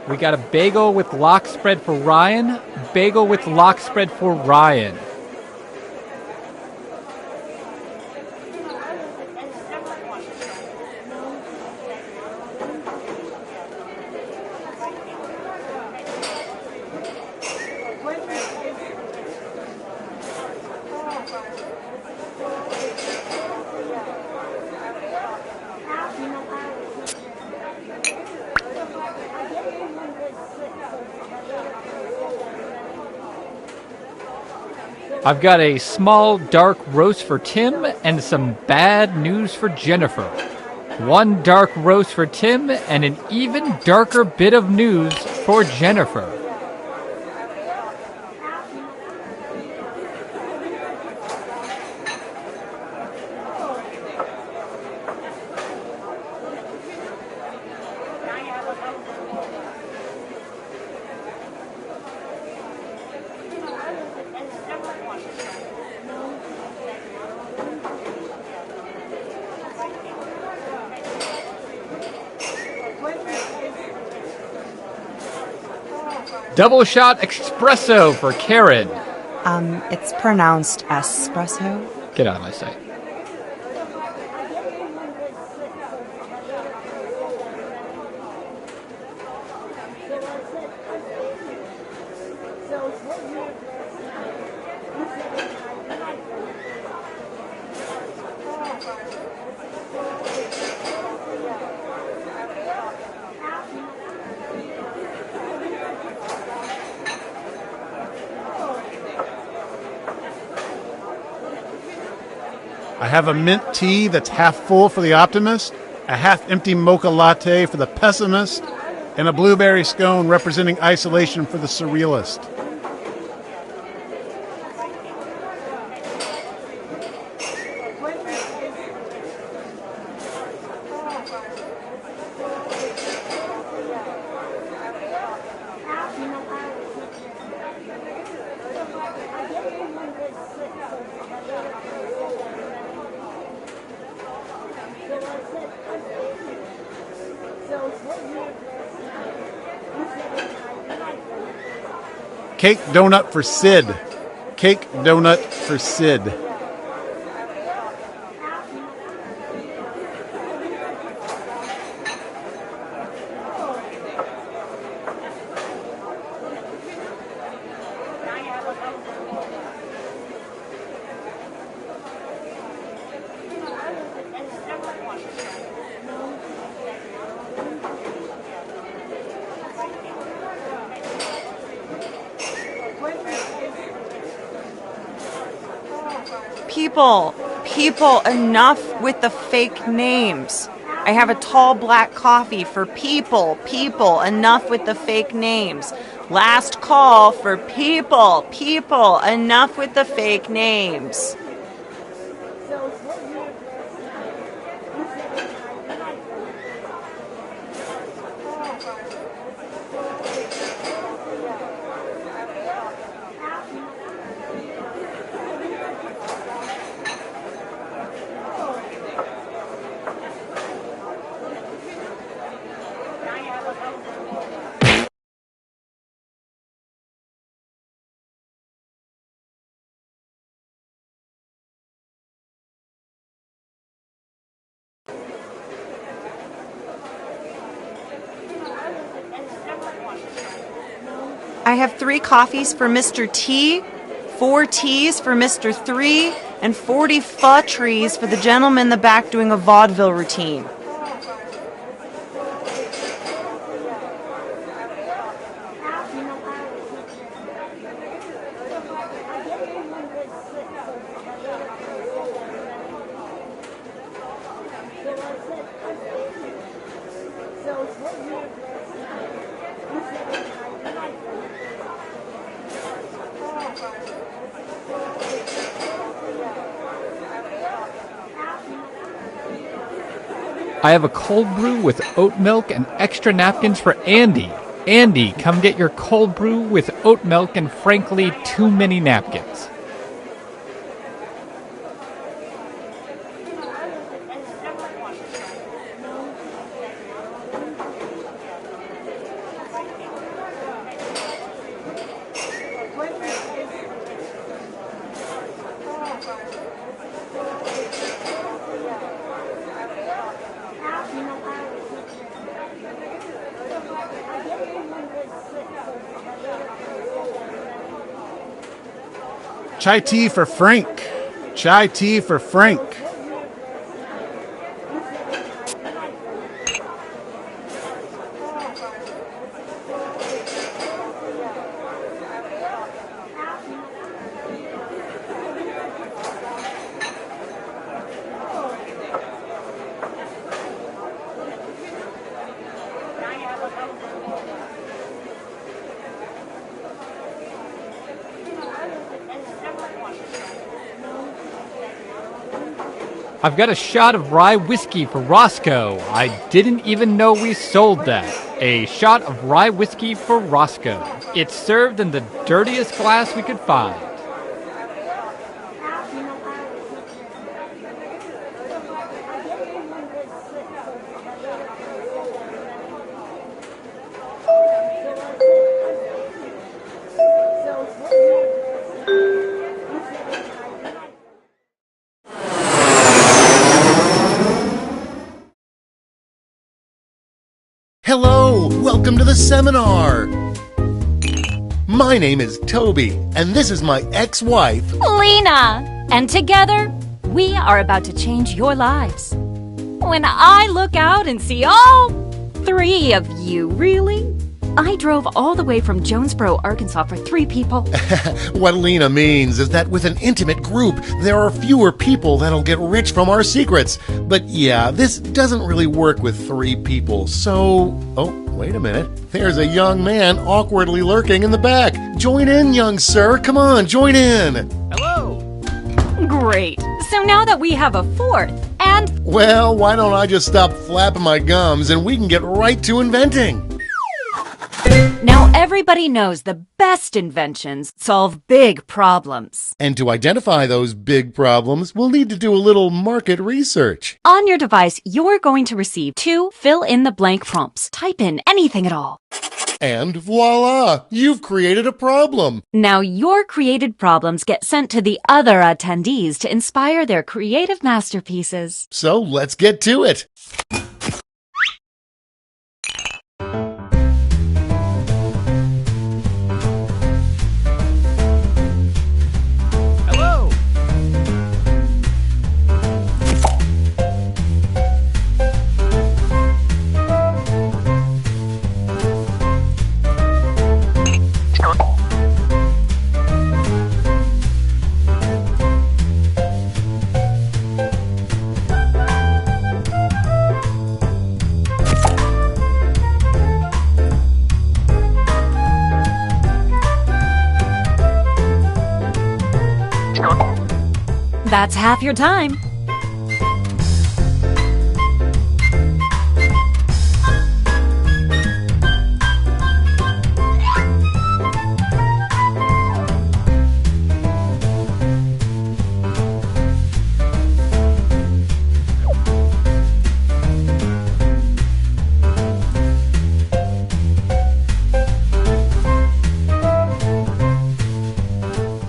We got a bagel with lock spread for Ryan. Bagel with lock spread for Ryan. I've got a small dark roast for Tim and some bad news for Jennifer. One dark roast for Tim and an even darker bit of news for Jennifer. Double shot espresso for Karen. It's pronounced espresso. Get out of my sight. I have a mint tea that's half full for the optimist, a half-empty mocha latte for the pessimist, and a blueberry scone representing isolation for the surrealist. Cake donut for Sid. Cake donut for Sid. People, enough with the fake names. I have a tall black coffee for people, enough with the fake names. Last call for people, enough with the fake names. I have 3 coffees for Mr. T, 4 teas for Mr. 3, and 40 pho trees for the gentleman in the back doing a vaudeville routine. I have a cold brew with oat milk and extra napkins for Andy. Andy, come get your cold brew with oat milk and frankly too many napkins. Chai tea for Frank. Chai tea for Frank. I've got a shot of rye whiskey for Roscoe. I didn't even know we sold that. A shot of rye whiskey for Roscoe. It's served in the dirtiest glass we could find. Hello, welcome to the seminar. My name is Toby, and this is my ex-wife, Lena! And together, we are about to change your lives. When I look out and see all three of you, really? I drove all the way from Jonesboro, Arkansas for 3 people. What Lena means is that with an intimate group, there are fewer people that'll get rich from our secrets. But yeah, this doesn't really work with 3 people, so... Oh, wait a minute. There's a young man awkwardly lurking in the back. Join in, young sir. Come on, join in. Hello! Great. So now that we have a 4th, and... Well, why don't I just stop flapping my gums and we can get right to inventing? Now everybody knows the best inventions solve big problems. And to identify those big problems, we'll need to do a little market research. On your device, you're going to receive 2 fill-in-the-blank prompts. Type in anything at all. And voila! You've created a problem! Now your created problems get sent to the other attendees to inspire their creative masterpieces. So let's get to it! Hello! That's half your time.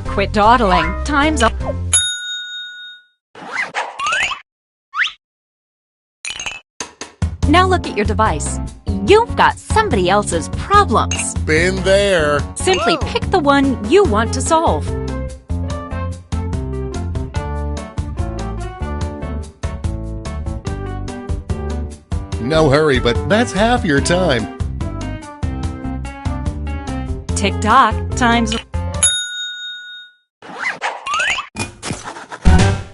Quit dawdling. Time's up. Now look at your device. You've got somebody else's problems. Been there. Simply pick the one you want to solve. No hurry, but that's half your time. Tick-tock. Time's up.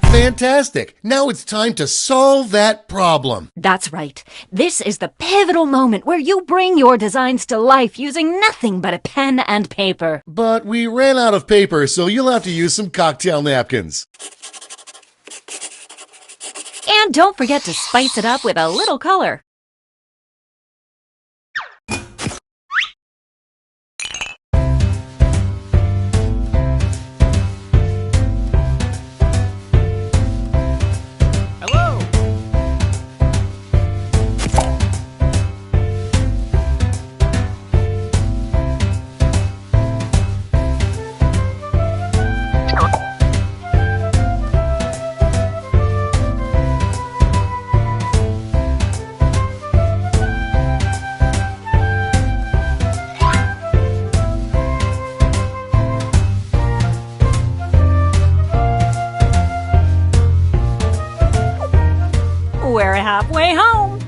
Fantastic! Now it's time to solve that problem. That's right. This is the pivotal moment where you bring your designs to life using nothing but a pen and paper. But we ran out of paper, so you'll have to use some cocktail napkins. And don't forget to spice it up with a little color. Hello. We're halfway home.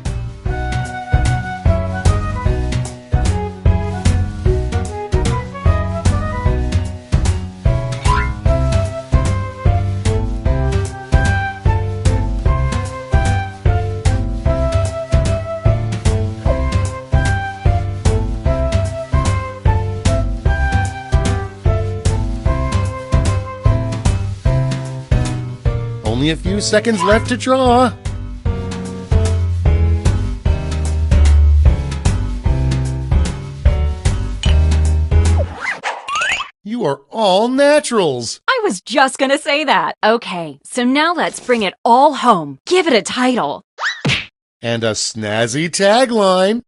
Only a few seconds left to draw. You are all naturals. I was just gonna say that. Okay, so now let's bring it all home. Give it a title. And a snazzy tagline.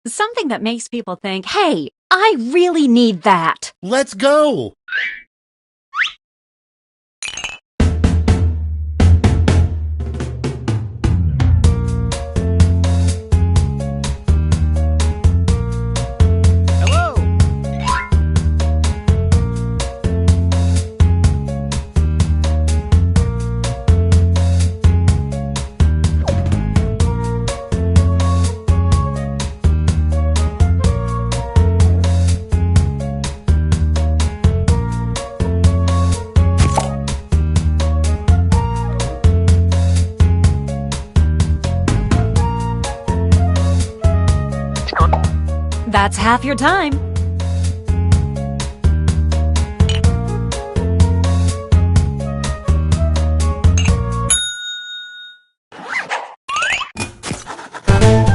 Something that makes people think, hey, I really need that. Let's go. Hello. That's half your time.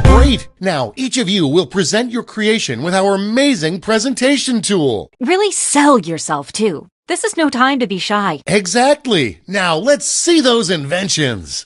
Great. Now, each of you will present your creation with our amazing presentation tool. Really sell yourself, too. This is no time to be shy. Exactly. Now, let's see those inventions.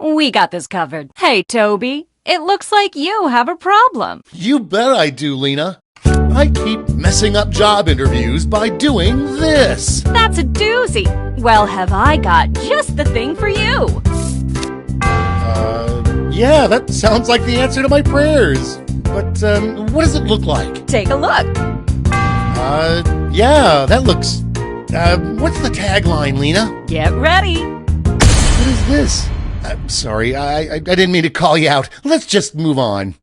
We got this covered. Hey, Toby, it looks like you have a problem. You bet I do, Lena. I keep messing up job interviews by doing this. That's a doozy. Well, have I got just the thing for you? Yeah, that sounds like the answer to my prayers. But, what does it look like? Take a look. Yeah, that looks... what's the tagline, Lena? Get ready. What is this? I'm sorry, I didn't mean to call you out. Let's just move on.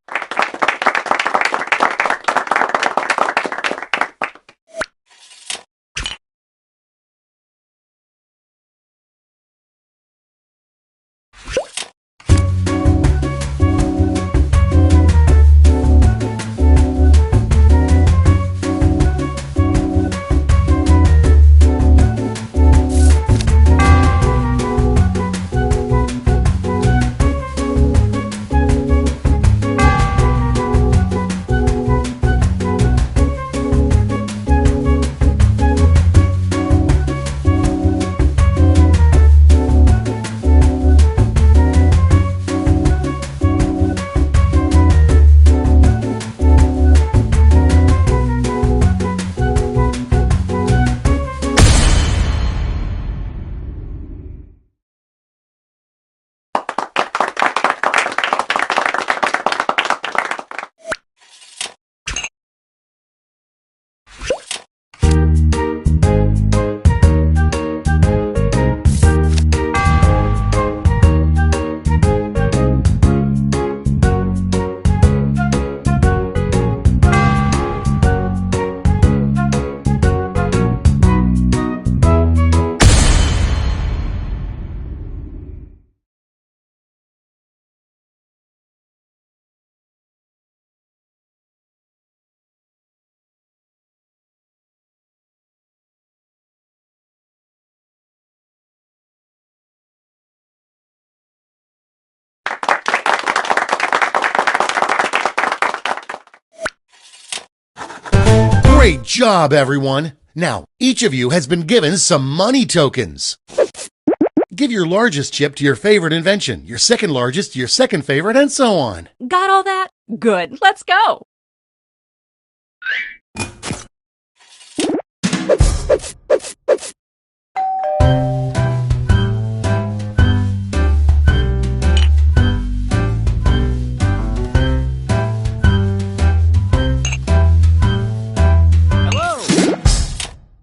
Great job, everyone! Now, each of you has been given some money tokens. Give your largest chip to your favorite invention, your second largest to your second favorite, and so on. Got all that? Good. Let's go.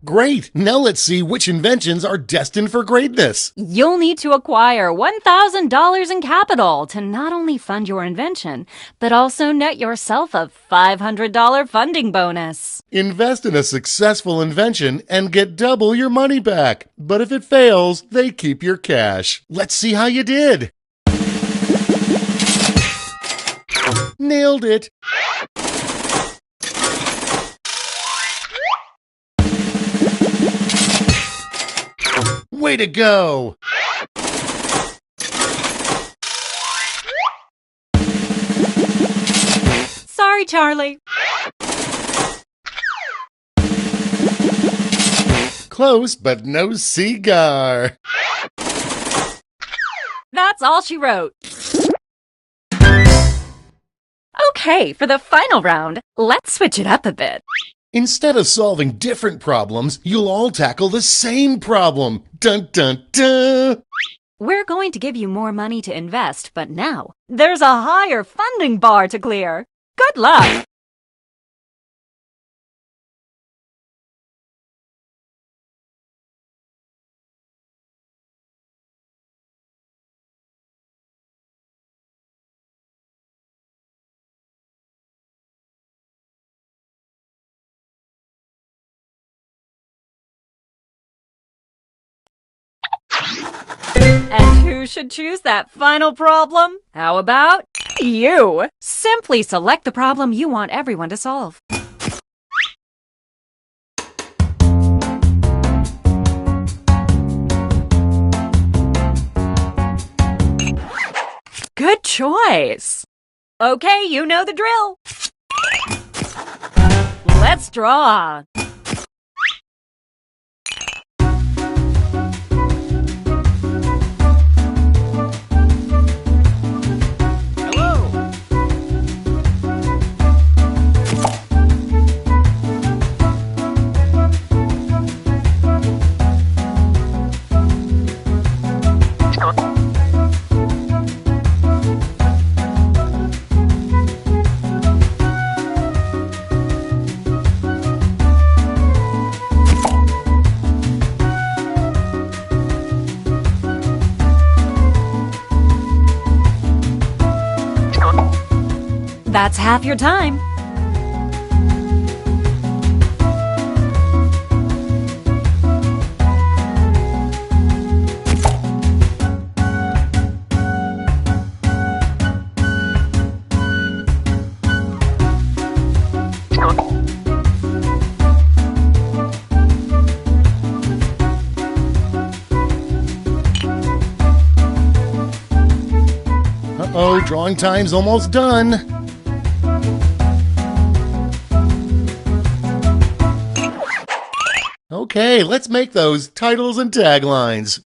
Great! Now let's see which inventions are destined for greatness. You'll need to acquire $1,000 in capital to not only fund your invention, but also net yourself a $500 funding bonus. Invest in a successful invention and get double your money back. But if it fails, they keep your cash. Let's see how you did. Nailed it. Way to go! Sorry, Charlie. Close, but no cigar. That's all she wrote. Okay, for the final round, let's switch it up a bit. Instead of solving different problems, you'll all tackle the same problem. Dun dun dun! We're going to give you more money to invest, but now there's a higher funding bar to clear. Good luck! And who should choose that final problem? How about you? Simply select the problem you want everyone to solve. Good choice. Okay, you know the drill. Let's draw. That's half your time. Uh-oh, drawing time's almost done. Okay, let's make those titles and taglines.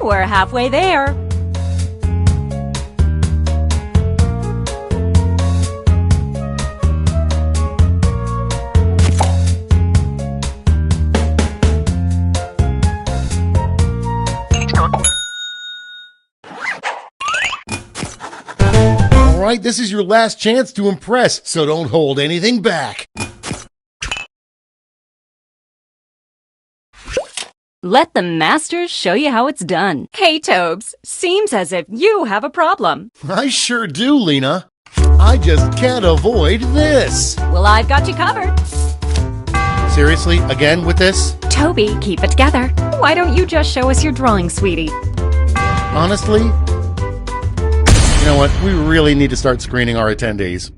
We're halfway there. All right, this is your last chance to impress, so don't hold anything back. Let the masters show you how it's done. Hey, Tobes, seems as if you have a problem. I sure do, Lena. I just can't avoid this. Well, I've got you covered. Seriously, again with this? Toby, keep it together. Why don't you just show us your drawing, sweetie? Honestly, you know what? We really need to start screening our attendees.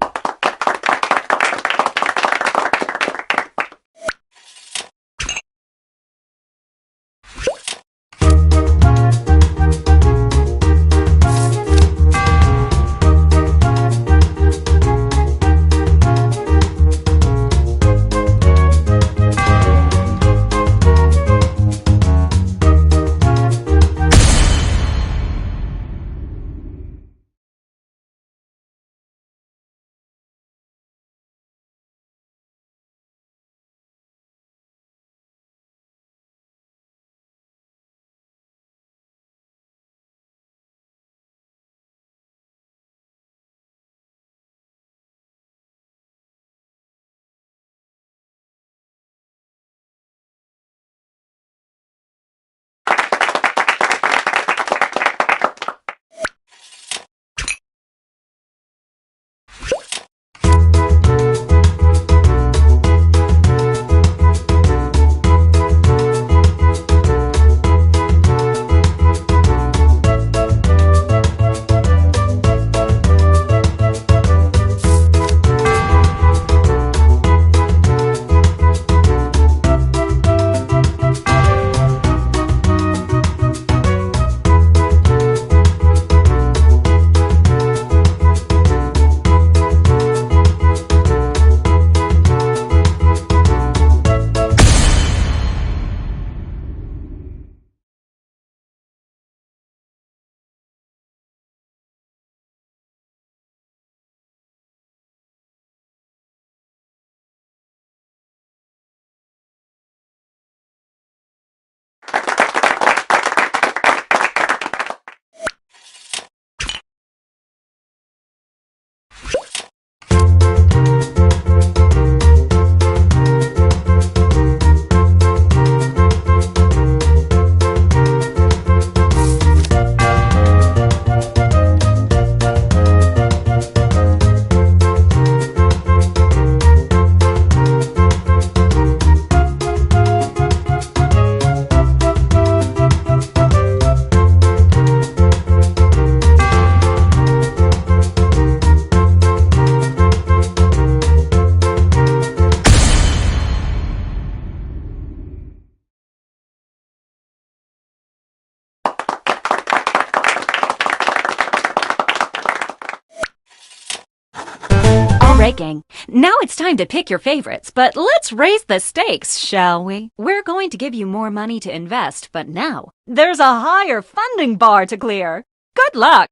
Great, gang. Now it's time to pick your favorites, but let's raise the stakes, shall we? We're going to give you more money to invest, but now there's a higher funding bar to clear. Good luck!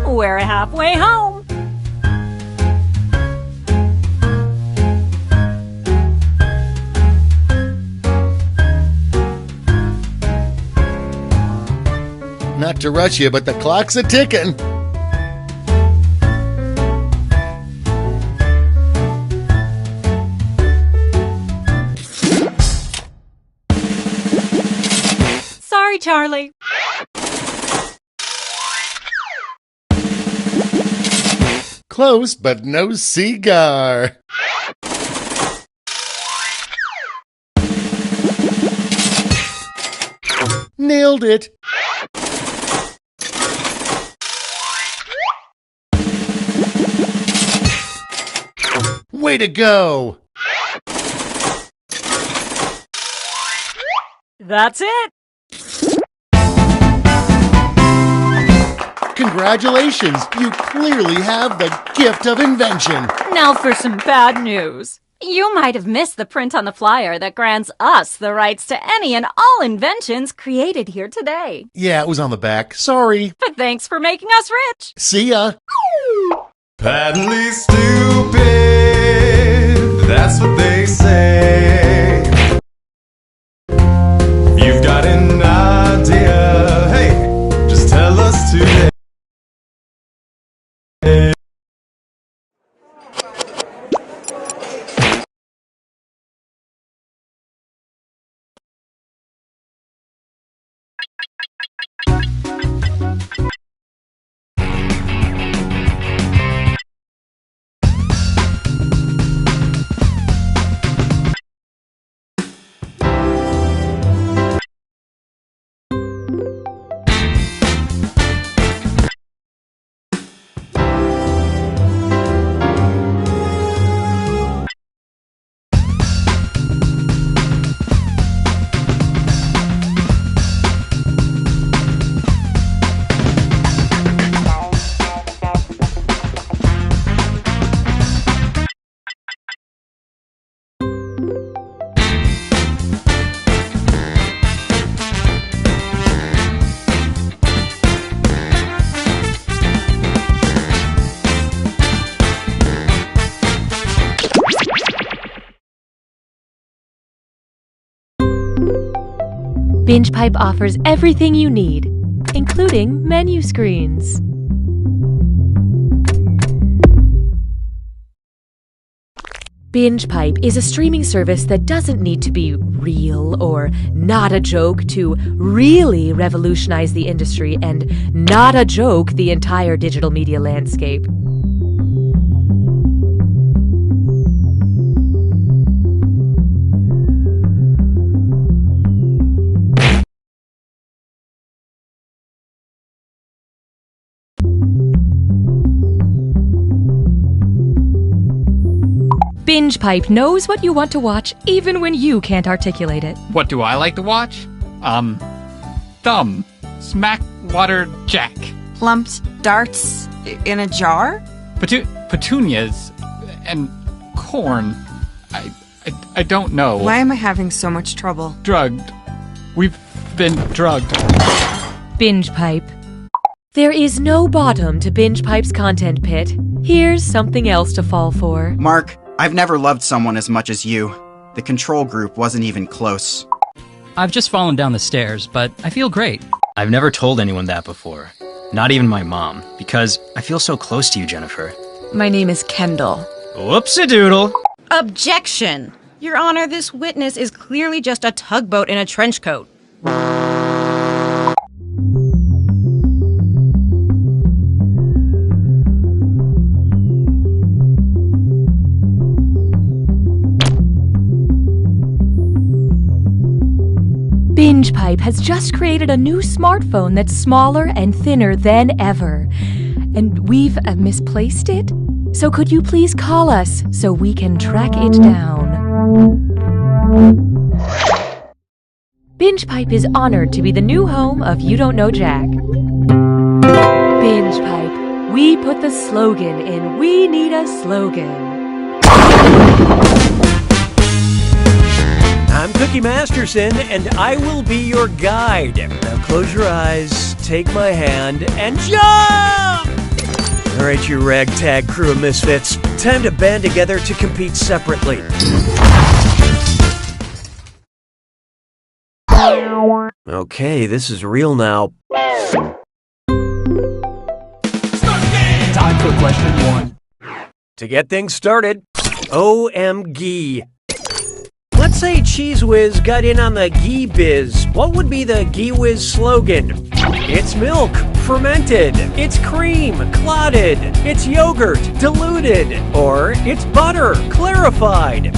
We're halfway home. Not to rush you, but the clock's a-ticking. Sorry, Charlie. Close, but no cigar. Nailed it. Way to go. That's it. Congratulations, you clearly have the gift of invention. Now for some bad news. You might have missed the print on the flyer that grants us the rights to any and all inventions created here today. Yeah, it was on the back. Sorry. But thanks for making us rich. See ya. Patently stupid, that's what they say. If you've got an idea, hey, just tell us today. BingePipe offers everything you need, including menu screens. BingePipe is a streaming service that doesn't need to be real or not a joke to really revolutionize the industry and not a joke the entire digital media landscape. BingePipe knows what you want to watch even when you can't articulate it. What do I like to watch? Thumb. Smack Water Jack. Plumped darts in a jar? Petunias. And corn. I don't know. Why am I having so much trouble? Drugged. We've been drugged. BingePipe. There is no bottom to BingePipe's content pit. Here's something else to fall for. Mark, I've never loved someone as much as you. The control group wasn't even close. I've just fallen down the stairs, but I feel great. I've never told anyone that before. Not even my mom, because I feel so close to you, Jennifer. My name is Kendall. Whoops-a-doodle. Objection! Your Honor, this witness is clearly just a tugboat in a trench coat. BingePipe has just created a new smartphone that's smaller and thinner than ever. And we've misplaced it? So could you please call us so we can track it down? BingePipe is honored to be the new home of You Don't Know Jack. BingePipe, we put the slogan in We Need a Slogan. I'm Cookie Masterson, and I will be your guide. Now close your eyes, take my hand, and jump! All right, you ragtag crew of misfits. Time to band together to compete separately. Okay, this is real now. Time for question 1. To get things started, OMG. Let's say Cheese Whiz got in on the ghee biz. What would be the Ghee Whiz slogan? It's milk, fermented. It's cream, clotted. It's yogurt, diluted. Or it's butter, clarified.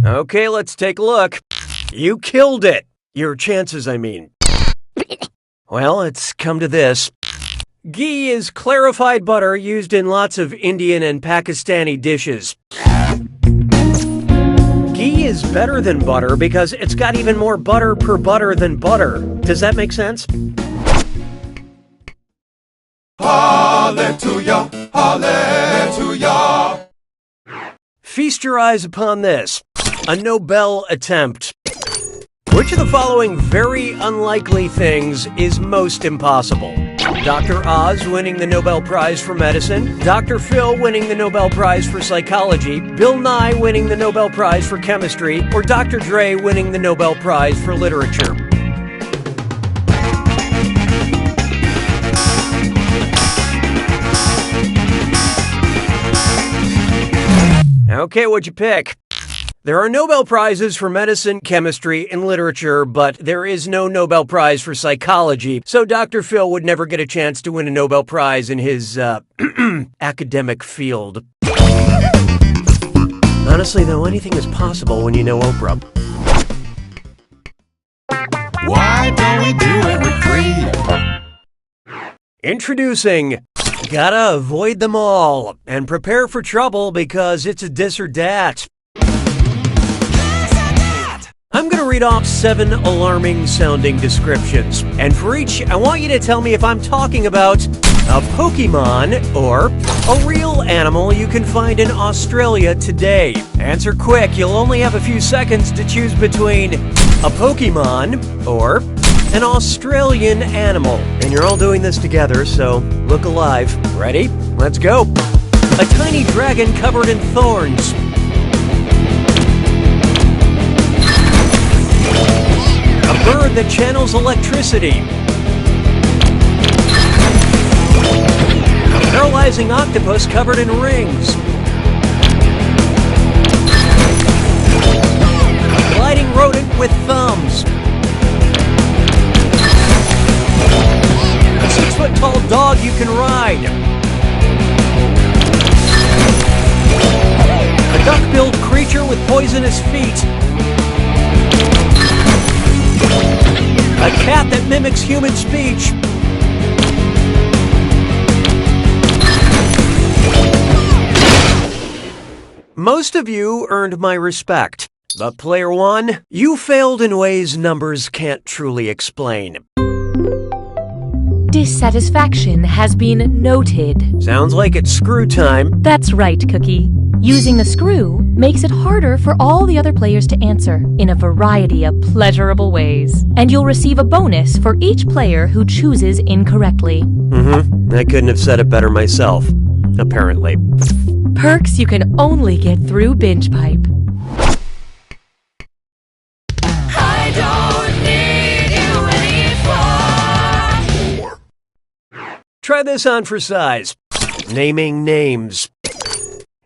Okay, let's take a look. You killed it. Your chances, I mean. Well, it's come to this. Ghee is clarified butter used in lots of Indian and Pakistani dishes. Ghee is better than butter because it's got even more butter per butter than butter. Does that make sense? Hallelujah, hallelujah. Feast your eyes upon this. A Nobel attempt. Which of the following very unlikely things is most impossible? Dr. Oz winning the Nobel Prize for Medicine, Dr. Phil winning the Nobel Prize for Psychology, Bill Nye winning the Nobel Prize for Chemistry, or Dr. Dre winning the Nobel Prize for Literature? Okay, what'd you pick? There are Nobel Prizes for medicine, chemistry, and literature, but there is no Nobel Prize for psychology, so Dr. Phil would never get a chance to win a Nobel Prize in his, academic field. Honestly, though, anything is possible when you know Oprah. Why don't we do it with 3? Introducing Gotta Avoid Them All, and prepare for trouble because it's a dis or dat. I'm going to read off 7 alarming sounding descriptions, and for each, I want you to tell me if I'm talking about a Pokemon or a real animal you can find in Australia today. Answer quick, you'll only have a few seconds to choose between a Pokemon or an Australian animal. And you're all doing this together, so look alive. Ready? Let's go. A tiny dragon covered in thorns. A bird that channels electricity. A paralyzing octopus covered in rings. A gliding rodent with thumbs. A 6-foot-tall dog you can ride. A duck-billed creature with poisonous feet. A cat that mimics human speech. Most of you earned my respect, but player 1, you failed in ways numbers can't truly explain. Dissatisfaction has been noted. Sounds like it's screw time. That's right, Cookie. Using the screw makes it harder for all the other players to answer in a variety of pleasurable ways. And you'll receive a bonus for each player who chooses incorrectly. I couldn't have said it better myself, apparently. Perks you can only get through Binge Pipe. I don't need you anymore. Try this on for size. Naming names.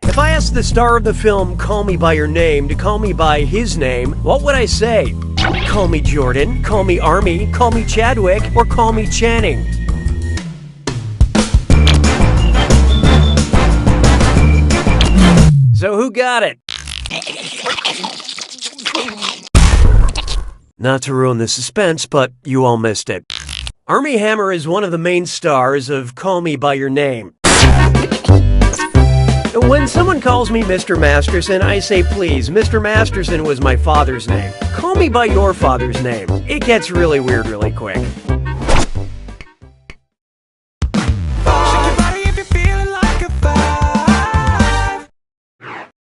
If I asked the star of the film Call Me By Your Name to call me by his name, what would I say? Call me Jordan, call me Army, call me Chadwick, or call me Channing? So who got it? Not to ruin the suspense, but you all missed it. Armie Hammer is one of the main stars of Call Me By Your Name. When someone calls me Mr. Masterson, I say, please, Mr. Masterson was my father's name. Call me by your father's name. It gets really weird really quick.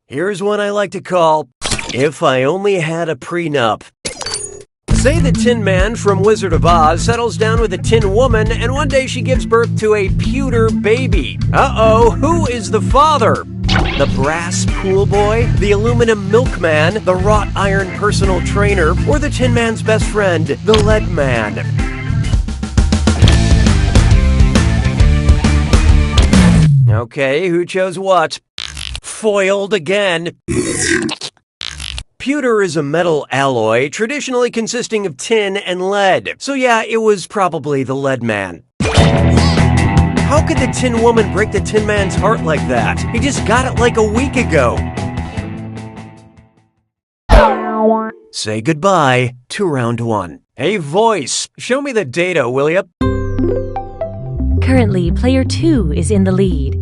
Here's one I like to call, If I Only Had a Prenup. Say the Tin Man from Wizard of Oz settles down with a Tin Woman, and one day she gives birth to a pewter baby. Uh-oh, who is the father? The brass pool boy, the aluminum milkman, the wrought iron personal trainer, or the Tin Man's best friend, the lead man? Okay, who chose what? Foiled again. Pewter is a metal alloy, traditionally consisting of tin and lead. So yeah, it was probably the lead man. How could the Tin Woman break the Tin Man's heart like that? He just got it like a week ago. Say goodbye to round 1. Hey, voice, show me the data, will ya? Currently, player 2 is in the lead.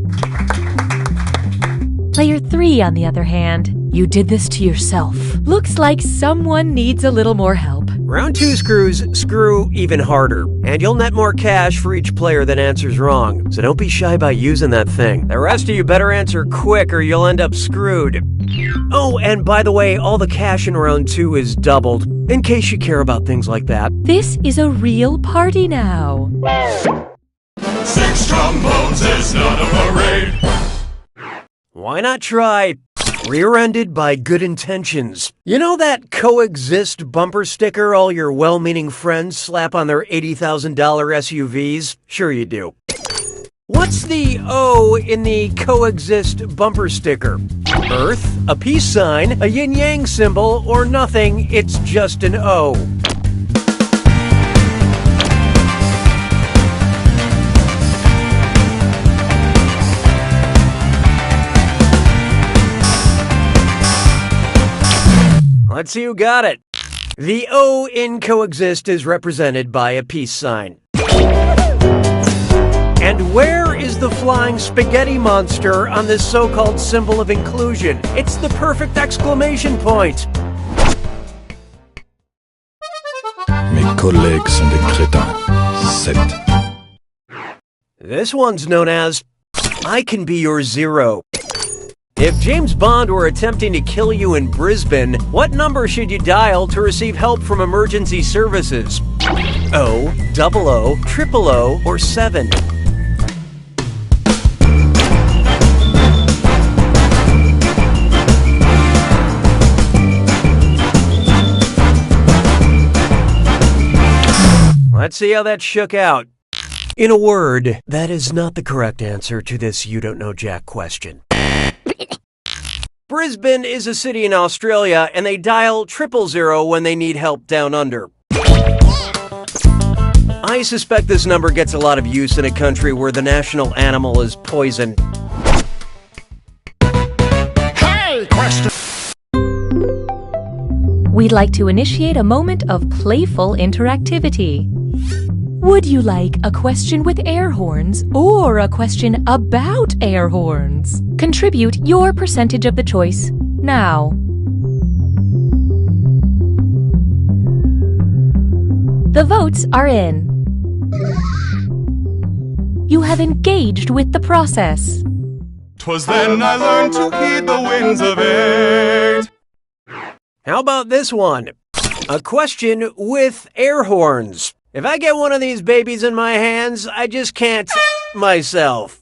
Player 3, on the other hand, you did this to yourself. Looks like someone needs a little more help. Round 2 screws screw even harder, and you'll net more cash for each player that answers wrong. So don't be shy about using that thing. The rest of you better answer quick or you'll end up screwed. Oh, and by the way, all the cash in round 2 is doubled, in case you care about things like that. This is a real party now. 6 trombones is not a parade. Why not try rear-ended by good intentions? You know that coexist bumper sticker all your well-meaning friends slap on their $80,000 SUVs? Sure you do. What's the O in the coexist bumper sticker? Earth, a peace sign, a yin-yang symbol, or nothing, it's just an O. Let's see who got it. The O in coexist is represented by a peace sign. And where is the flying spaghetti monster on this so-called symbol of inclusion? It's the perfect exclamation point. Mes collègues sont des crétins. 7. This one's known as I Can Be Your Zero. If James Bond were attempting to kill you in Brisbane, what number should you dial to receive help from emergency services? O, 00, 000, or 7? Let's see how that shook out. In a word, that is not the correct answer to this You Don't Know Jack question. Brisbane is a city in Australia, and they dial 000 when they need help down under. I suspect this number gets a lot of use in a country where the national animal is poison. Hey, question! We'd like to initiate a moment of playful interactivity. Would you like a question with air horns or a question about air horns? Contribute your percentage of the choice now. The votes are in. You have engaged with the process. 'Twas then I learned to heed the winds of 8. How about this one? A question with air horns. If I get one of these babies in my hands, I just can't myself.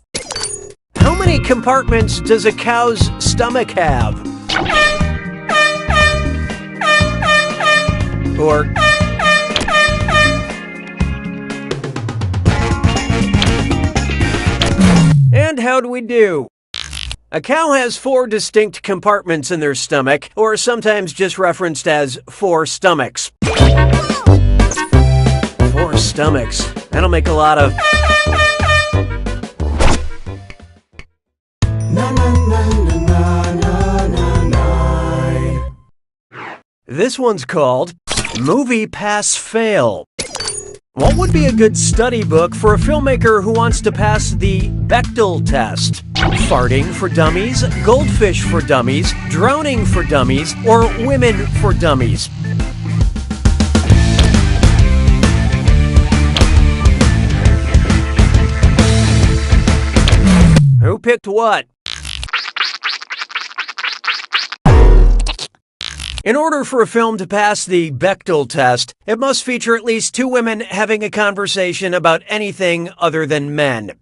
How many compartments does a cow's stomach have? Or and how do we do? A cow has 4 distinct compartments in their stomach, or sometimes just referenced as 4 stomachs. 4 stomachs. That'll make a lot of... This one's called Movie Pass Fail. What would be a good study book for a filmmaker who wants to pass the Bechdel test? Farting for Dummies, Goldfish for Dummies, Drowning for Dummies, or Women for Dummies? Who picked what? In order for a film to pass the Bechdel test, it must feature at least 2 women having a conversation about anything other than men.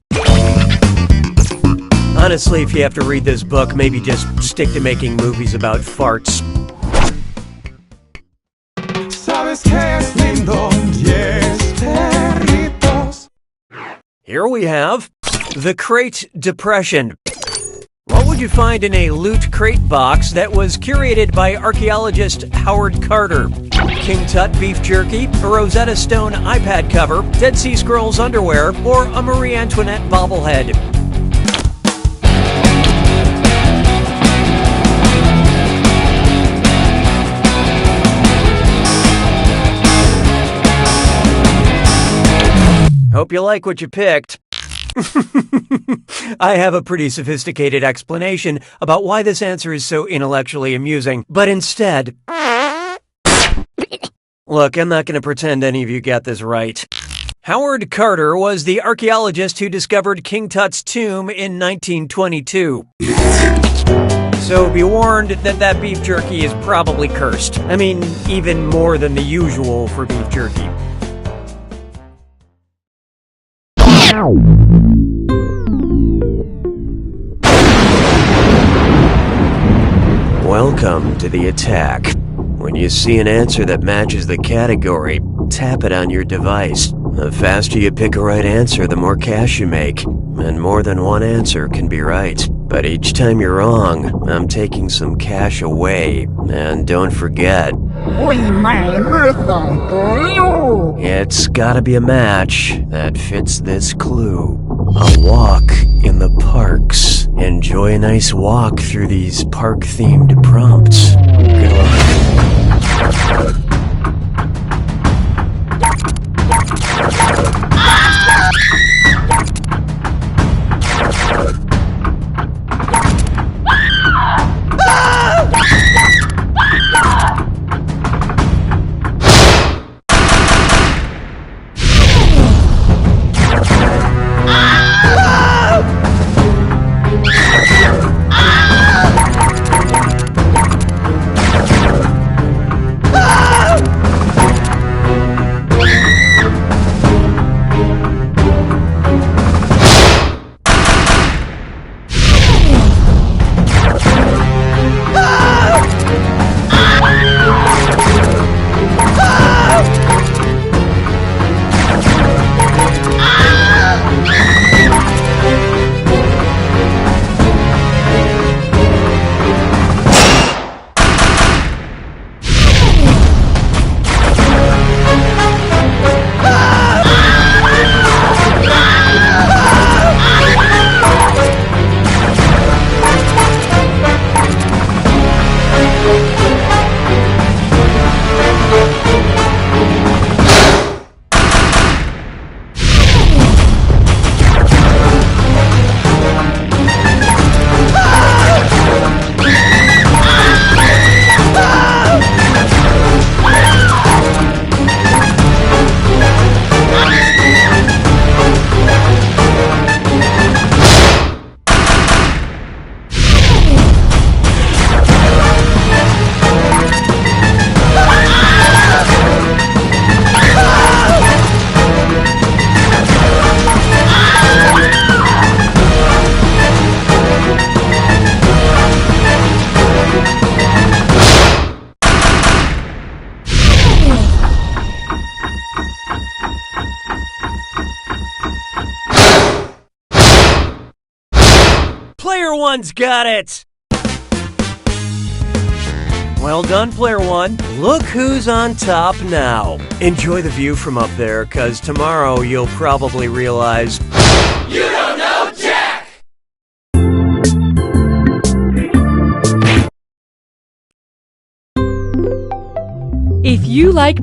Honestly, if you have to read this book, maybe just stick to making movies about farts. Sabes que es lindo, 10 perritos. Here we have the Crate Depression. What would you find in a loot crate box that was curated by archaeologist Howard Carter? King Tut beef jerky, a Rosetta Stone iPad cover, Dead Sea Scrolls underwear, or a Marie Antoinette bobblehead? Hope you like what you picked. I have a pretty sophisticated explanation about why this answer is so intellectually amusing, but instead... Look, I'm not going to pretend any of you got this right. Howard Carter was the archaeologist who discovered King Tut's tomb in 1922. So be warned that beef jerky is probably cursed. I mean, even more than the usual for beef jerky. Welcome to the attack. When you see an answer that matches the category, tap it on your device. The faster you pick a right answer, the more cash you make. And more than one answer can be right. But each time you're wrong, I'm taking some cash away. And don't forget, it's gotta be a match that fits this clue. A walk in the parks. Enjoy a nice walk through these park-themed prompts. Good luck. Player one's got it! Well done, player one. Look who's on top now. Enjoy the view from up there, cause tomorrow you'll probably realize you don't know Jack! If you like